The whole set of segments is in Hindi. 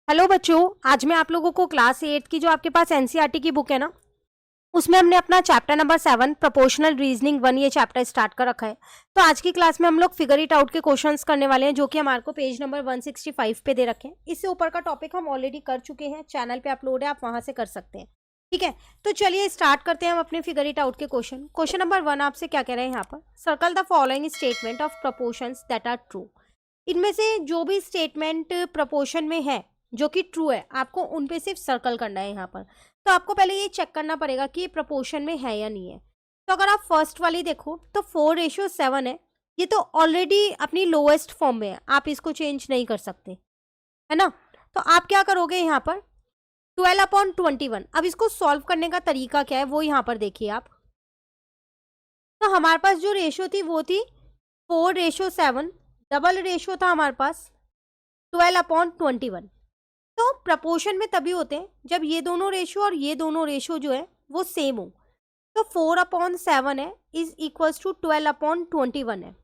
हेलो बच्चों, आज मैं आप लोगों को क्लास 8 की जो आपके पास एनसीईआरटी की बुक है ना, उसमें हमने अपना चैप्टर नंबर 7 प्रोपोर्शनल रीजनिंग 1 ये चैप्टर स्टार्ट कर रखा है। तो आज की क्लास में हम लोग फिगर इट आउट के क्वेश्चंस करने वाले हैं, जो कि हमारे को पेज नंबर 165 पे दे रखे हैं। इससे ऊपर का टॉपिक हम ऑलरेडी कर चुके हैं, चैनल पे अपलोड है, आप वहां से कर सकते हैं। ठीक है, तो चलिए स्टार्ट करते हैं हम अपने फिगर इट आउट के क्वेश्चन। क्वेश्चन नंबर 1 आपसे क्या कह रहे हैं यहाँ पर, circle the following statement of proportions that are true. इनमें से जो भी स्टेटमेंट प्रपोर्शन में है जो कि ट्रू है, आपको उन पे सिर्फ सर्कल करना है यहाँ पर। तो आपको पहले ये चेक करना पड़ेगा कि ये प्रपोर्शन में है या नहीं है। तो अगर आप फर्स्ट वाली देखो तो 4:7 है, ये तो ऑलरेडी अपनी लोएस्ट फॉर्म में है, आप इसको चेंज नहीं कर सकते, है ना। तो आप क्या करोगे यहाँ पर 12/21। अब इसको सॉल्व करने का तरीका क्या है वो यहाँ पर देखिए आप। तो हमारे पास जो रेशो थी वो थी 4:7, डबल रेशो था हमारे पास 12/21। तो प्रपोर्शन में तभी होते हैं जब ये दोनों रेशो और ये दोनों रेशो जो है वो सेम हो। तो 4/7 है इज इक्वल्स टू 12/21 है।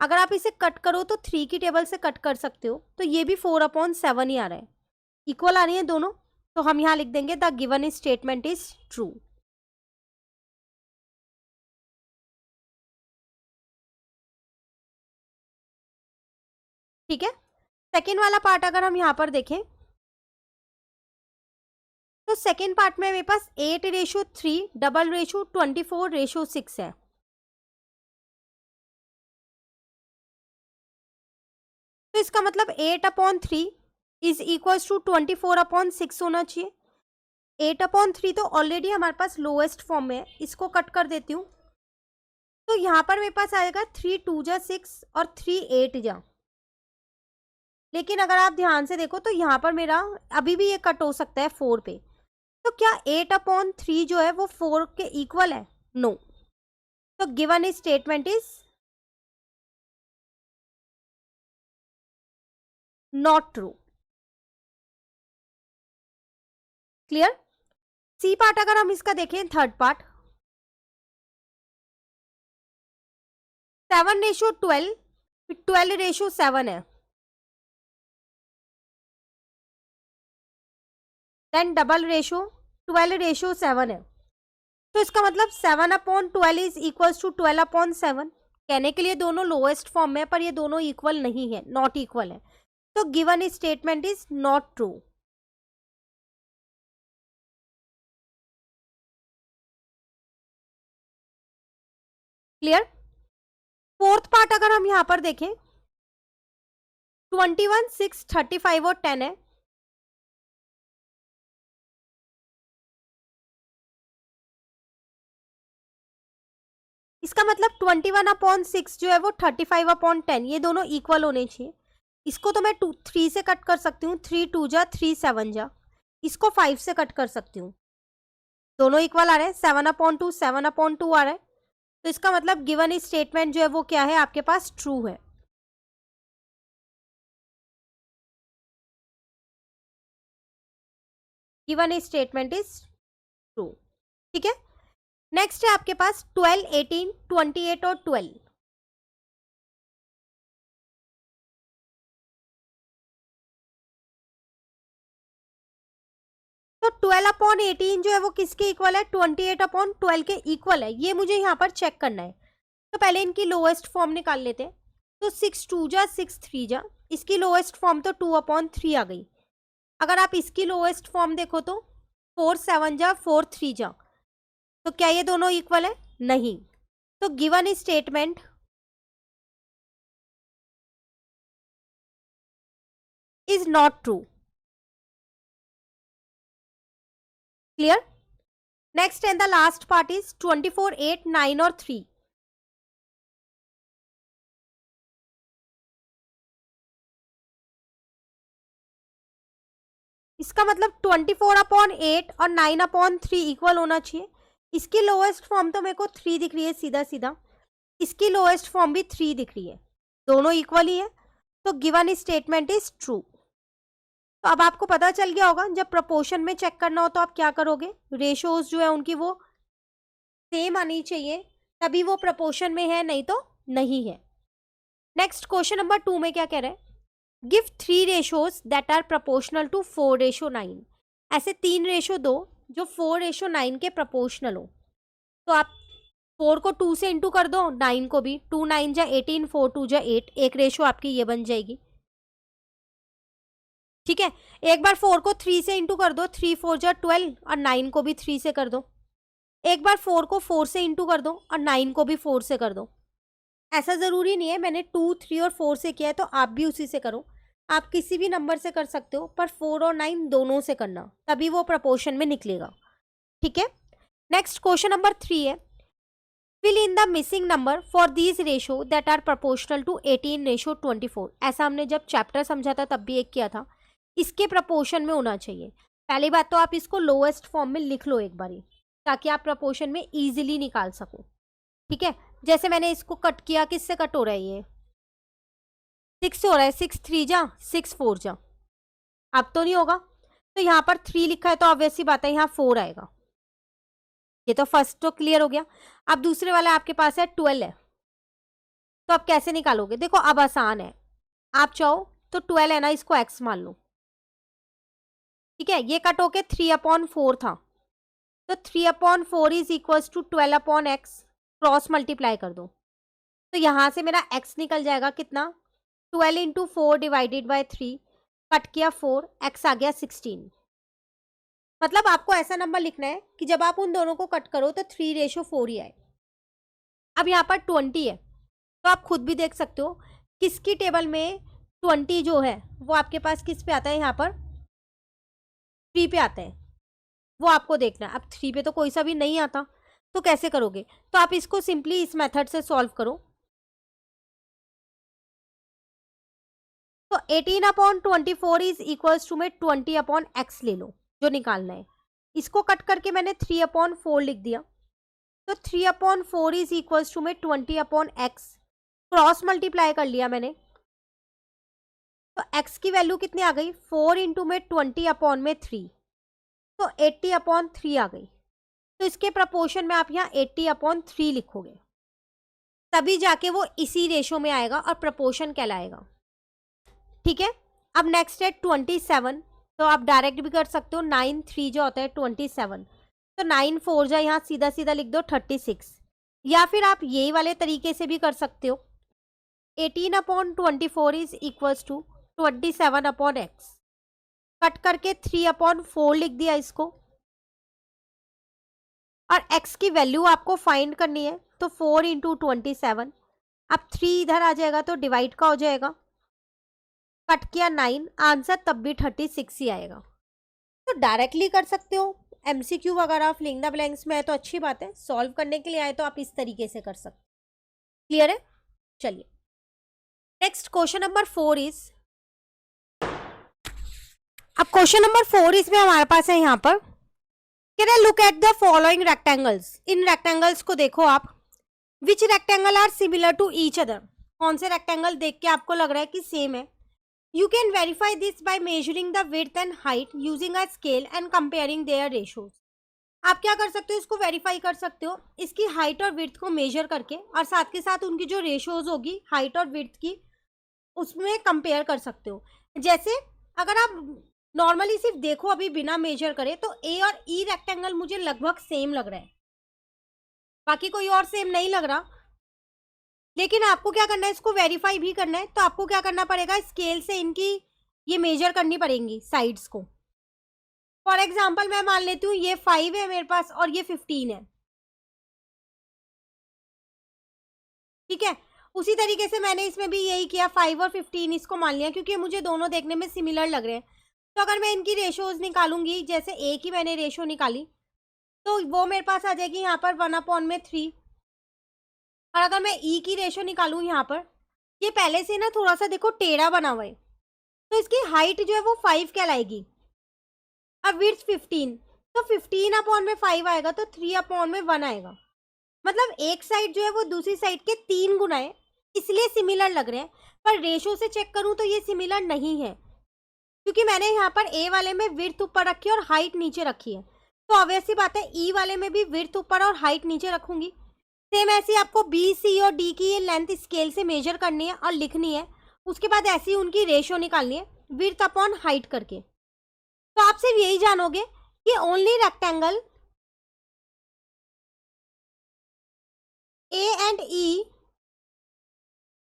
अगर आप इसे कट करो तो 3 की टेबल से कट कर सकते हो, तो ये भी 4/7 ही आ रहा है, इक्वल आ रही है दोनों। तो हम यहाँ लिख देंगे the given statement is true. ठीक है, सेकेंड वाला पार्ट अगर हम यहाँ पर देखें तो सेकेंड पार्ट में मेरे पास 8:3 डबल रेशो 24:6 है। तो इसका मतलब 8/3 इज इक्वल टू 24/6 होना चाहिए। 8/3 तो ऑलरेडी हमारे पास लोएस्ट फॉर्म में है, इसको कट कर देती हूँ। तो यहाँ पर मेरे पास आएगा 3 2 जा 6 और 3 8 जा। लेकिन अगर आप ध्यान से देखो तो यहाँ पर मेरा अभी भी ये कट हो सकता है 4 पे। तो क्या 8/3 जो है वो 4 के इक्वल है? नो। तो given statement is not true. Clear. C part अगर हम इसका देखें, थर्ड पार्ट 7:12, 12:7 है, देन डबल रेशो 12:7 है। तो इसका मतलब 7/12 इज इक्वल टू 12/7। कहने के लिए दोनों लोएस्ट फॉर्म में है, पर ये दोनों इक्वल नहीं है, नॉट इक्वल है। तो given statement is not true. Clear. Fourth part अगर हम यहां पर देखें 21 6 35 और 10 है। इसका मतलब 21/6 जो है वो 35/10, ये दोनों इक्वल होने चाहिए। इसको तो मैं 3 से कट कर सकती हूँ, 3 2 जा 3 7 जा। इसको 5 से कट कर सकती हूँ, दोनों इक्वल आ रहे हैं। 7/2 7/2 आ रहा है। तो इसका मतलब गिवन स्टेटमेंट जो है वो क्या है, आपके पास ट्रू है। Given statement is true. ठीक है, नेक्स्ट है आपके पास 12 18 28 और 12। तो 12/18 जो है वो किसके इक्वल है, 28/12 के इक्वल है, ये मुझे यहाँ पर चेक करना है। तो पहले इनकी लोएस्ट फॉर्म निकाल लेते हैं। तो 6 2 जा 6 3 जा, इसकी लोएस्ट फॉर्म तो 2/3 आ गई। अगर आप इसकी लोएस्ट फॉर्म देखो तो 4 7 जा 4 3 जा। तो क्या ये दोनों इक्वल है? नहीं। तो given statement is not true. Clear. Next and the last part is 24 8 9 और 3। इसका मतलब 24/8 और 9/3 इक्वल होना चाहिए। इसकी लोएस्ट फॉर्म तो मेरे को 3 दिख रही है सीधा सीधा, इसकी लोएस्ट फॉर्म भी 3 दिख रही है, दोनों इक्वल ही है। तो गिवन स्टेटमेंट इज ट्रू। तो अब आपको पता चल गया होगा, जब प्रपोर्शन में चेक करना हो तो आप क्या करोगे, रेशोज जो है उनकी वो सेम आनी चाहिए, तभी वो प्रपोर्शन में है, नहीं तो नहीं है। नेक्स्ट क्वेश्चन नंबर 2 में क्या कह रहे हैं, give 3 ratios that are proportional to 4:9। ऐसे 3 रेशो दो जो 4:9 के प्रोपोर्शनल हो। तो आप 4 को 2 से इंटू कर दो, 9 को भी, 2 9 जा 18, 4 2 जा 8, एक रेशो आपकी ये बन जाएगी। ठीक है, एक बार 4 को 3 से इंटू कर दो, 3 4 जा 12 और 9 को भी 3 से कर दो। एक बार 4 को 4 से इंटू कर दो और 9 को भी 4 से कर दो। ऐसा जरूरी नहीं है मैंने 2 3 और 4 से किया है तो आप भी उसी से करो, आप किसी भी नंबर से कर सकते हो, पर 4 और 9 दोनों से करना, तभी वो प्रपोर्शन में निकलेगा। ठीक है, नेक्स्ट क्वेश्चन नंबर 3 है, fill in the missing number for these ratio that are proportional to 18:24। ऐसा हमने जब चैप्टर समझा था तब भी एक किया था, इसके प्रपोर्शन में होना चाहिए। पहली बात तो आप इसको लोएस्ट फॉर्म में लिख लो एक बारी, ताकि आप प्रपोर्शन में इजीली निकाल सको। ठीक है, जैसे मैंने इसको कट किया, किससे कट हो रहा है ये 6 से हो रहा है, 6 3 जा 6 4 जा, अब तो नहीं होगा। तो यहाँ पर 3 लिखा है तो ऑब्वियस सी बात है यहाँ 4 आएगा। ये तो फर्स्ट तो क्लियर हो गया। अब दूसरे वाला आपके पास है 12 है, तो आप कैसे निकालोगे? देखो अब आसान है, आप चाहो तो 12 है ना, इसको x मान लो। ठीक है, ये कट होके 3/4 था, तो 3/4 is equal to 12/x, cross multiply कर दो, तो यहां से मेरा x निकल जाएगा कितना, 12 इंटू 4 डिवाइडेड बाई 3, कट किया 4, x आ गया 16। मतलब आपको ऐसा नंबर लिखना है कि जब आप उन दोनों को कट करो तो 3:4 ही आए। अब यहाँ पर 20 है, तो आप खुद भी देख सकते हो किसकी टेबल में 20 जो है वो आपके पास किस पे आता है, यहाँ पर 3 पे आता है, वो आपको देखना है। अब 3 पे तो कोई सा भी नहीं आता, तो कैसे करोगे? तो आप इसको सिंपली इस मेथड से सॉल्व करो। तो 18/24 इज इक्वल्स टू में 20/x ले लो जो निकालना है। इसको कट करके मैंने 3/4 लिख दिया, तो 3/4 इज इक्वल्स टू में 20/x, क्रॉस मल्टीप्लाई कर लिया मैंने, तो x की वैल्यू कितनी आ गई, 4 इंटू में 20/3, तो 80/3 आ गई। तो इसके प्रपोर्शन में आप यहाँ 80/3 लिखोगे, तभी जाके वो इसी रेशो में आएगा और प्रपोर्शन कहलाएगा। ठीक है, अब नेक्स्ट है 27, तो आप डायरेक्ट भी कर सकते हो, 9 3 जो होता है 27, तो 9 4 जा यहाँ सीधा सीधा लिख दो 36, या फिर आप यही वाले तरीके से भी कर सकते हो, 18/24 is equals to 27/x, cut करके 3/4 लिख दिया इसको, और x की वैल्यू आपको फाइंड करनी है, तो 4 इंटू 27, अब 3 इधर आ जाएगा तो डिवाइड का हो जाएगा, कट किया 9, आंसर तब भी 36 ही आएगा। तो डायरेक्टली कर सकते हो, MCQ वगैरह फिलिंग द ब्लैंक्स में है तो अच्छी बात है, सॉल्व करने के लिए आए तो आप इस तरीके से कर सकते। क्लियर है? चलिए नेक्स्ट क्वेश्चन नंबर 4 इज, अब क्वेश्चन नंबर 4 इसमें हमारे पास है यहाँ पर, can I look at the following rectangles, इन रेक्टेंगल्स को देखो आप, which rectangle are similar to each other, कौन से रेक्टेंगल देख के आपको लग रहा है कि सेम है। You can verify this by measuring the width and height using a scale and comparing their ratios. आप क्या कर सकते हो, इसको वेरीफाई कर सकते हो इसकी हाइट और विड्थ को मेजर करके, और साथ के साथ उनकी जो रेशियोज होगी हाइट और विड्थ की, उसमें कंपेयर कर सकते हो। जैसे अगर आप नॉर्मली सिर्फ देखो अभी बिना मेजर करे, तो ए और ई रेक्टेंगल मुझे लगभग सेम लग रहा है, बाकी कोई और सेम नहीं लग रहा, लेकिन आपको क्या करना है, इसको वेरीफाई भी करना है, तो आपको क्या करना पड़ेगा, स्केल से इनकी ये मेजर करनी पड़ेंगी साइड्स को। फॉर एग्जांपल मैं मान लेती हूँ ये 5 है मेरे पास और ये 15 है। ठीक है, उसी तरीके से मैंने इसमें भी यही किया, 5 और 15 इसको मान लिया, क्योंकि मुझे दोनों देखने में सिमिलर लग रहे हैं। तो अगर मैं इनकी रेशोज निकालूंगी, जैसे ए की मैंने रेशो निकाली, तो वो मेरे पास आ जाएगी यहाँ पर 1/3, और अगर मैं ई की रेशो निकालूं यहाँ पर, ये पहले से ना थोड़ा सा देखो टेढ़ा बना हुआ है, तो इसकी हाइट जो है वो 5 कहलाएगी, और विड्थ 15, तो 15/5 आएगा, तो 3/1 आएगा। मतलब एक साइड जो है वो दूसरी साइड के 3 गुना है, इसलिए सिमिलर लग रहे हैं, पर रेशो से चेक करूं तो ये सिमिलर नहीं है, क्योंकि मैंने यहाँ पर ए वाले में विड्थ ऊपर रखी है और हाइट नीचे रखी है, तो ऑब्वियस सी बात है ई वाले में भी विड्थ ऊपर और हाइट नीचे रखूंगी। सेम ऐसे आपको बी सी और डी की ये लेंथ स्केल से मेजर करनी है और लिखनी है, उसके बाद ऐसी उनकी रेशो निकालनी है विड्थ अपॉन हाइट करके। तो आप सिर्फ यही जानोगे कि only rectangle A and E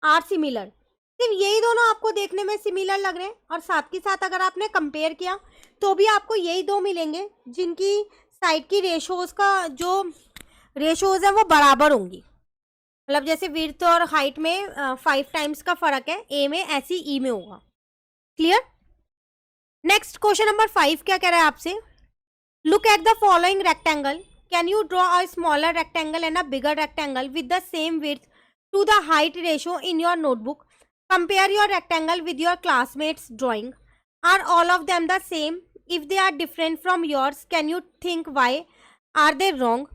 R similar. सिर्फ यही दोनों आपको देखने में सिमिलर लग रहे हैं, और साथ के साथ अगर आपने कंपेयर किया तो भी आपको यही दो मिलेंगे जिनकी साइड की रेशोज का जो रेशोज है वो बराबर होंगी। मतलब जैसे विड्थ और हाइट में 5 टाइम्स का फर्क है ए में, ऐसी ई में होगा। क्लियर। नेक्स्ट क्वेश्चन नंबर 5 क्या कह रहा है आपसे, look at the following rectangle, can you draw a smaller rectangle and a bigger rectangle with the same width to the height ratio in your notebook. Compare your rectangle with your classmates' drawing. Are all of them the same? If they are different from yours, can you think why? Are they wrong?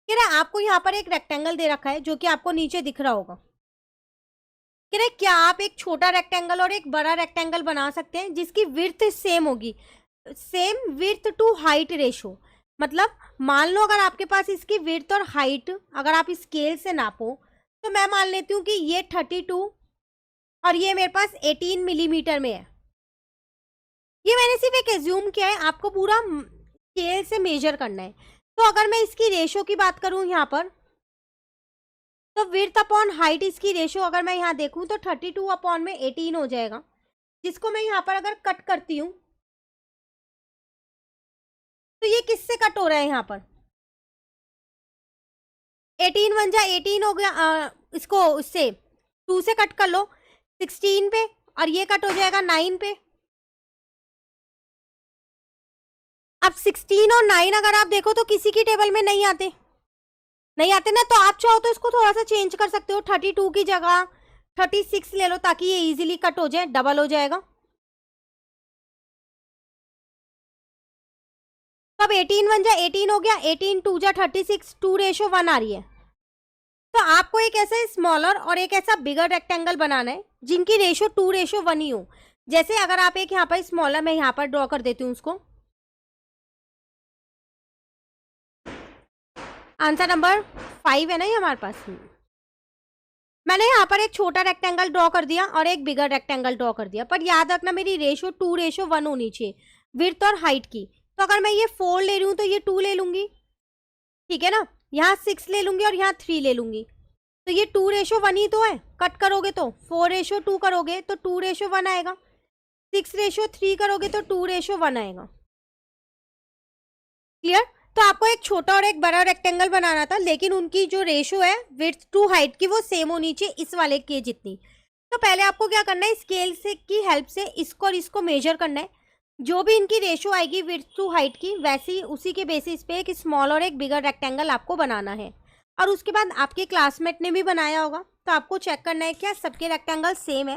कह रहे आपको यहाँ पर एक रेक्टेंगल दे रखा है जो कि आपको नीचे दिख रहा होगा। कह रहे क्या आप एक छोटा रेक्टेंगल और एक बड़ा रेक्टेंगल बना सकते हैं जिसकी विड्थ सेम होगी, same width to height ratio. मतलब मान लो अगर आपके पास इसकी विड्थ और हाइट अगर आप स्केल से नापो तो मैं मान लेती हूँ कि ये 32 और ये मेरे पास 18 मिलीमीटर में है। ये मैंने सिर्फ एक एज्यूम किया है, आपको पूरा स्केल से मेजर करना है। तो अगर मैं इसकी रेशो की बात करूँ यहाँ पर, तो विड्थ अपॉन हाइट इसकी रेशो अगर मैं यहाँ देखूँ तो 32 अपॉन में 18 हो जाएगा, जिसको मैं यहाँ पर अगर कट करती हूँ तो ये किससे कट हो रहा है, यहाँ पर 18 वन जा 18 हो गया, इसको उससे 2 से कट कर लो 16 पे, और ये कट हो जाएगा 9 पे। अब 16 और 9 अगर आप देखो तो किसी की टेबल में नहीं आते ना, तो आप चाहो तो इसको थोड़ा सा चेंज कर सकते हो, 32 की जगह 36 ले लो ताकि ये इजीली कट हो जाए, डबल हो जाएगा। अब 18 वन जा 18 हो गया, 18 2 जा 36, 2:1 आ रही है। तो आपको एक ऐसा स्मॉलर और एक ऐसा बिगर रेक्टेंगल बनाना है जिनकी रेशो 2:1 ही हो। जैसे अगर आप एक यहाँ पर स्मॉलर, मैं यहाँ पर ड्रॉ कर देती हूँ उसको, आंसर नंबर 5 है ना ये हमारे पास। मैंने यहाँ पर एक छोटा रेक्टेंगल ड्रॉ कर दिया और एक बिगर रेक्टेंगल ड्रॉ कर दिया, पर याद रखना मेरी रेशो 2:1 होनी चाहिए विड्थ और हाइट की। तो अगर मैं ये 4 ले रही हूँ तो ये 2 ले लूंगी, ठीक है ना, यहाँ 6 ले लूंगी और यहाँ 3 ले लूंगी, तो ये 2:1 ही तो है। कट करोगे तो 4:2 करोगे तो 2:1 आएगा, 6:3 करोगे तो 2:1 आएगा। क्लियर। तो आपको एक छोटा और एक बड़ा रेक्टेंगल बनाना था, लेकिन उनकी जो रेशो है विड्थ टू हाइट की वो सेम होनी चाहिए इस वाले के जितनी। तो पहले आपको क्या करना है, स्केल से की हेल्प से इसको और इसको मेजर करना है। जो भी इनकी रेशो आएगी विड्थ टू हाइट की, वैसे ही उसी के बेसिस पे एक स्मॉल और एक बिगर रेक्टेंगल आपको बनाना है। और उसके बाद आपके क्लासमेट ने भी बनाया होगा, तो आपको चेक करना है क्या सबके रेक्टेंगल सेम है।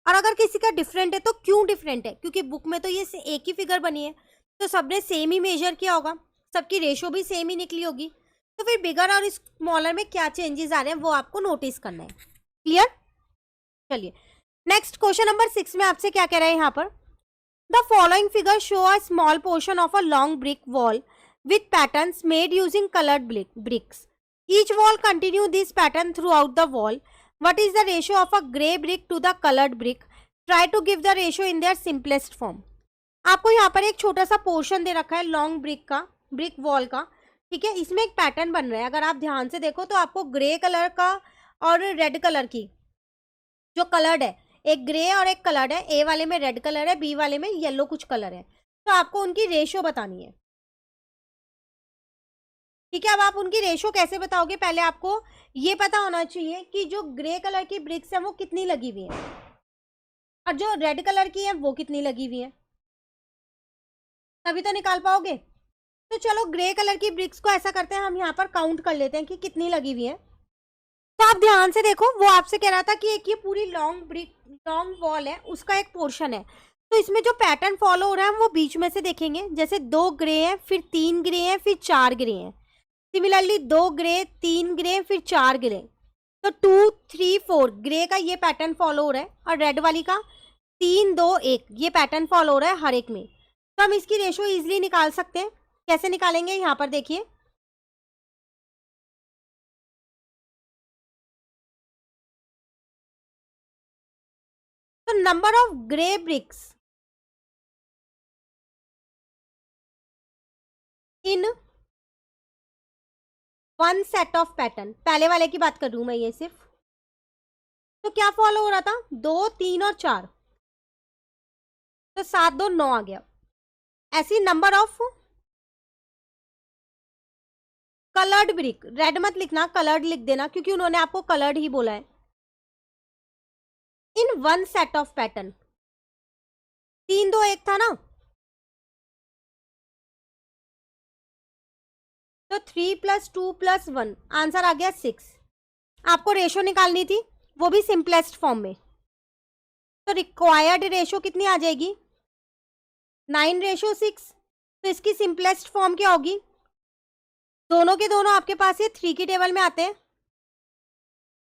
और अगर किसी का डिफरेंट है तो क्यों डिफरेंट है, क्योंकि बुक में तो ये एक ही फिगर बनी है, तो सबने सेम ही मेजर किया होगा, सबकी रेशो भी सेम ही निकली होगी। तो फिर बिगर और स्मॉलर में क्या चेंजेस आ रहे हैं वो आपको नोटिस करना है। क्लियर। चलिए नेक्स्ट क्वेश्चन नंबर 6 में आपसे क्या कह रहा है यहाँ पर, the following figure show a small portion of a long brick wall with patterns made using coloured bricks. Each wall continue this pattern throughout the wall. What is the ratio of a grey brick to the coloured brick? Try to give the ratio in their simplest form. आपको यहाँ पर एक छोटा सा पोर्शन दे रखा है लॉन्ग ब्रिक का, ब्रिक वॉल का, ठीक है। इसमें एक पैटर्न बन रहा है, अगर आप ध्यान से देखो तो आपको ग्रे कलर का और रेड कलर की जो कलर्ड है, एक ग्रे और एक कलर्ड है, ए वाले में रेड कलर है, बी वाले में येलो कुछ कलर है, तो आपको उनकी रेशो बतानी है, ठीक है। अब आप उनकी रेशो कैसे बताओगे, पहले आपको ये पता होना चाहिए कि जो ग्रे कलर की ब्रिक्स है वो कितनी लगी हुई है और जो रेड कलर की है वो कितनी लगी हुई है, तभी तो निकाल पाओगे। तो चलो ग्रे कलर की ब्रिक्स को ऐसा करते हैं, हम यहाँ पर काउंट कर लेते हैं कि कितनी लगी हुई है। तो आप ध्यान से देखो, वो आपसे कह रहा था कि एक ये पूरी लॉन्ग वॉल है, उसका एक पोर्शन है, तो इसमें जो पैटर्न फॉलो हो रहा है वो बीच में से देखेंगे, जैसे 2 ग्रे हैं, फिर 3 ग्रे हैं, फिर 4 ग्रे हैं। सिमिलरली 2 ग्रे, 3 ग्रे, फिर 4 ग्रे, तो 2 3 4 ग्रे का ये पैटर्न फॉलो हो रहा है, और रेड वाली का 3 2 1 ये पैटर्न फॉलो हो रहा है हर एक में। तो हम इसकी रेशो इजिली निकाल सकते हैं। कैसे निकालेंगे, यहाँ पर देखिए, तो number of grey BRICS in one set of pattern, पहले वाले की बात कर रही हूं मैं ये सिर्फ, तो क्या फॉलो हो रहा था, 2, 3 और 4, तो 7, 2, 9 आ गया। ऐसी number of coloured brick, red मत लिखना, कलर्ड लिख देना क्योंकि उन्होंने आपको कलर्ड ही बोला है, in one set of pattern, 3, 2, 1 था ना, तो 3 + 2 + 1 आंसर आ गया 6। आपको रेशो निकालनी थी, वो भी सिंपलेस्ट फॉर्म में, तो रिक्वायर्ड रेशो कितनी आ जाएगी, 9:6। तो इसकी सिंपलेस्ट फॉर्म क्या होगी, दोनों के दोनों आपके पास ये 3 की टेबल में आते हैं,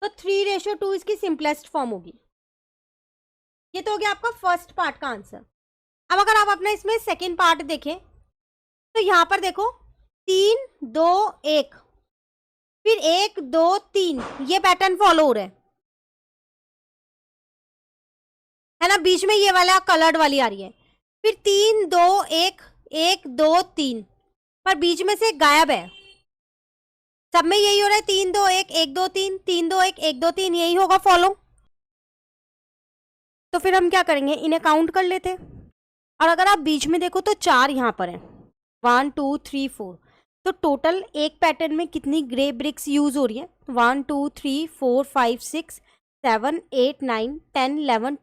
तो 3:2 इसकी सिंपलेस्ट फॉर्म होगी। ये तो हो गया आपका फर्स्ट पार्ट का आंसर। अब अगर आप अपना इसमें सेकेंड पार्ट देखें, तो यहां पर देखो 3, 2, 1, फिर 1, 2, 3, ये पैटर्न फॉलो हो रहा है ना, बीच में ये वाला कलर्ड वाली आ रही है, फिर 3, 2, 1, 1, 2, 3, पर बीच में से गायब है, सब में यही हो रहा है 3, 2, 1, 1, 2, 3, 3, 2, 1, 1, 2, 3, यही होगा फॉलो। तो फिर हम क्या करेंगे, इन्हें काउंट कर लेते हैं, और अगर आप बीच में देखो तो 4 यहाँ पर है, 1, 2, 3, 4, तो टोटल एक पैटर्न में कितनी ग्रे ब्रिक्स यूज हो रही है, 1, 2, 3, 4, 5, 6, 7, 8, 9, 10, 11,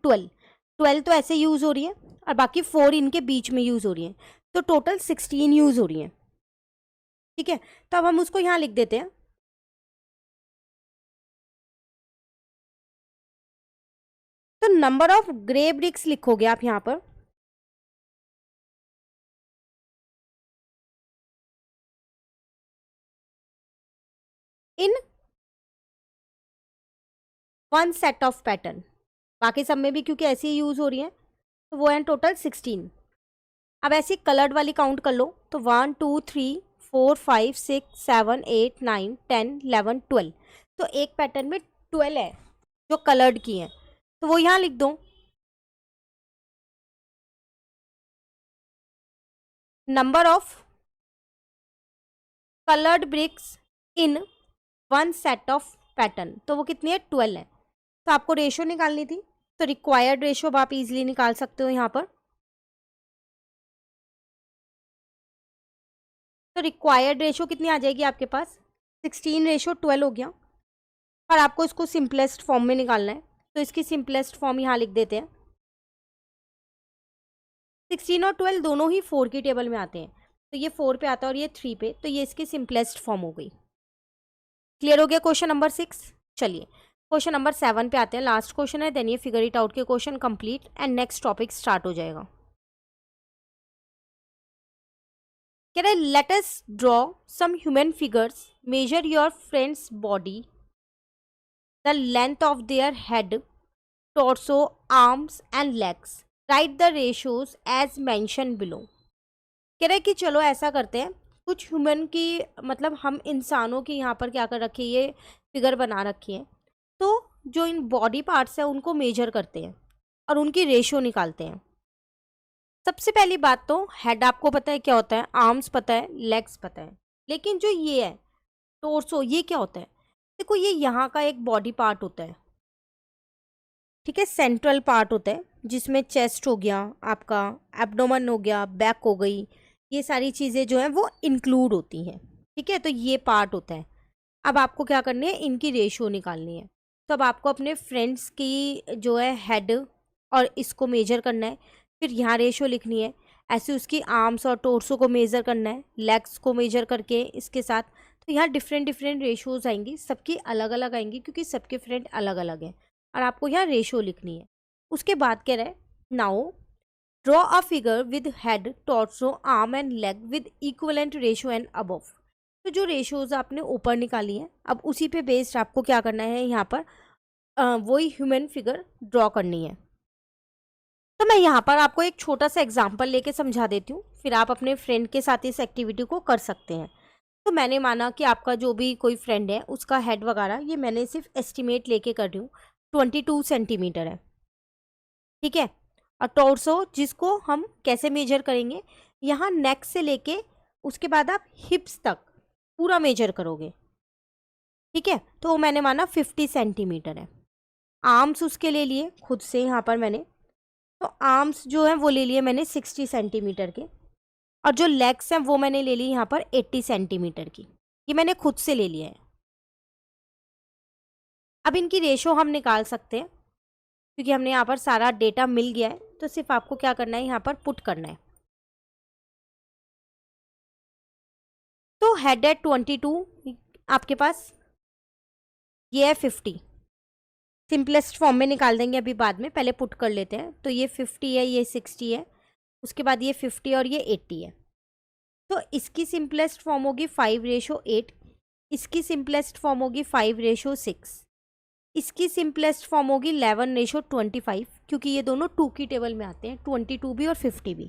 12 तो ऐसे यूज हो रही है, और बाकी 4 इनके बीच में यूज हो रही है, तो टोटल 16 यूज हो रही है। ठीक है, तो अब हम उसको यहाँ लिख देते हैं, तो नंबर ऑफ ग्रे ब्रिक्स लिखोगे आप यहाँ पर, in one set of pattern, बाकी सब में भी क्योंकि ऐसी ही यूज हो रही है, तो वो है टोटल 16। अब ऐसी कलर्ड वाली काउंट कर लो, तो 1, 2, 3, 4, 5, 6, 7, 8, 9, 10, 11, 12, तो एक पैटर्न में 12 है जो कलर्ड की है, तो वो यहाँ लिख दो, number of coloured BRICS in one set of pattern, तो वो कितनी है, 12 है। तो आपको रेशो निकालनी थी, तो रिक्वायर्ड रेशो आप इजीली निकाल सकते हो यहाँ पर, तो रिक्वायर्ड रेशो कितनी आ जाएगी आपके पास, 16:12 हो गया, और आपको इसको सिंपलेस्ट फॉर्म में निकालना है, तो इसकी सिंपलेस्ट फॉर्म यहाँ लिख देते हैं, 16 और 12 दोनों ही 4 की टेबल में आते हैं, तो ये 4 पे आता है और ये 3 पे, तो ये इसकी सिंपलेस्ट फॉर्म हो गई। क्लियर हो गया क्वेश्चन नंबर 6। चलिए क्वेश्चन नंबर 7 पे आते हैं, लास्ट क्वेश्चन है, देन ये फिगर इट आउट के question complete and next topic start हो जाएगा। कह रहे let us draw some human figures, measure your friends body, the length of their head, torso, arms and legs, write the ratios as mentioned below। कह रहे कि चलो ऐसा करते हैं, कुछ ह्यूमन की मतलब हम इंसानों की यहाँ पर क्या कर रखी है, ये फिगर बना रखी है, तो जो इन बॉडी पार्ट्स हैं उनको मेजर करते हैं और उनकी रेशियो निकालते हैं। सबसे पहली बात तो हेड आपको पता है क्या होता है, आर्म्स पता है, लेग्स पता है, लेकिन जो ये है टोर्सो, ये क्या होता है, देखो ये यहाँ का एक बॉडी पार्ट होता है, ठीक है, सेंट्रल पार्ट होता है जिसमें चेस्ट हो गया, आपका एब्डोमेन हो गया, बैक हो गई, ये सारी चीज़ें जो हैं वो इंक्लूड होती हैं। ठीक है, तो ये पार्ट होता है। अब आपको क्या करनी है, इनकी रेशियो निकालनी है, तो अब आपको अपने फ्रेंड्स की जो है हेड और इसको मेजर करना है, फिर यहाँ रेशियो लिखनी है, ऐसे उसकी आर्म्स और टोर्सो को मेजर करना है, लेग्स को मेजर करके इसके साथ, तो यहाँ डिफरेंट डिफरेंट रेशियोज आएंगी, सबकी अलग अलग आएंगी क्योंकि सबके फ्रेंड अलग अलग हैं, और आपको यहाँ रेशियो लिखनी है। उसके बाद कह रहा है now draw a figure with head, torso, arm and leg with equivalent ratio and above. तो जो रेशियोज आपने ऊपर निकाली हैं, अब उसी पे बेस्ड आपको क्या करना है, यहाँ पर वही ह्यूमन फिगर ड्रॉ करनी है। तो मैं यहाँ पर आपको एक छोटा सा एग्जाम्पल लेके समझा देती हूँ, फिर आप अपने फ्रेंड के साथ इस एक्टिविटी को कर सकते हैं। तो मैंने माना कि आपका जो भी कोई फ्रेंड है उसका हेड वगैरह ये मैंने सिर्फ एस्टिमेट लेके कर रही हूँ, 22 सेंटीमीटर है। ठीक है। और टॉर्सो जिसको हम कैसे मेजर करेंगे, यहाँ नेक से लेके उसके बाद आप हिप्स तक पूरा मेजर करोगे, ठीक है। तो वो मैंने माना 50 सेंटीमीटर है। आर्म्स उसके ले लिए खुद से यहाँ पर मैंने, तो आर्म्स जो है वो ले लिए मैंने 60 सेंटीमीटर के, और जो लेग्स हैं वो मैंने ले ली यहाँ पर 80 सेंटीमीटर की। ये मैंने खुद से ले लिया है। अब इनकी रेशो हम निकाल सकते हैं क्योंकि हमने यहाँ पर सारा डेटा मिल गया है, तो सिर्फ आपको क्या करना है, यहाँ पर पुट करना है। तो हेड है 22 आपके पास, ये है 50। सिंपलेस्ट फॉर्म में निकाल देंगे अभी बाद में, पहले पुट कर लेते हैं। तो ये 50 है, ये 60 है, उसके बाद ये 50 और ये 80 है। तो इसकी सिंपलेस्ट फॉर्म होगी 5:8, इसकी सिंपलेस्ट फॉर्म होगी 5:6, इसकी सिंपलेस्ट फॉर्म होगी 11:25, क्योंकि ये दोनों 2 की टेबल में आते हैं, 22 भी और 50 भी।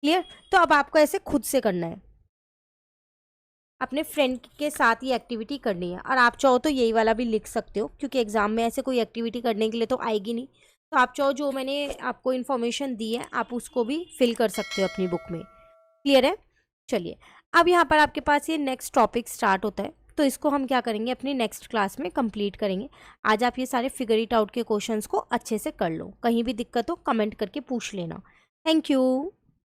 क्लियर। तो अब आपको ऐसे खुद से करना है, अपने फ्रेंड के साथ ये एक्टिविटी करनी है। और आप चाहो तो यही वाला भी लिख सकते हो, क्योंकि एग्जाम में ऐसे कोई एक्टिविटी करने के लिए तो आएगी नहीं। तो आप चाहो जो मैंने आपको इन्फॉर्मेशन दी है आप उसको भी फिल कर सकते हो अपनी बुक में। क्लियर है। चलिए, अब यहाँ पर आपके पास ये नेक्स्ट टॉपिक स्टार्ट होता है, तो इसको हम क्या करेंगे, अपनी नेक्स्ट क्लास में कंप्लीट करेंगे। आज आप ये सारे फिगर इट आउट के क्वेश्चंस को अच्छे से कर लो। कहीं भी दिक्कत हो कमेंट करके पूछ लेना। Thank you.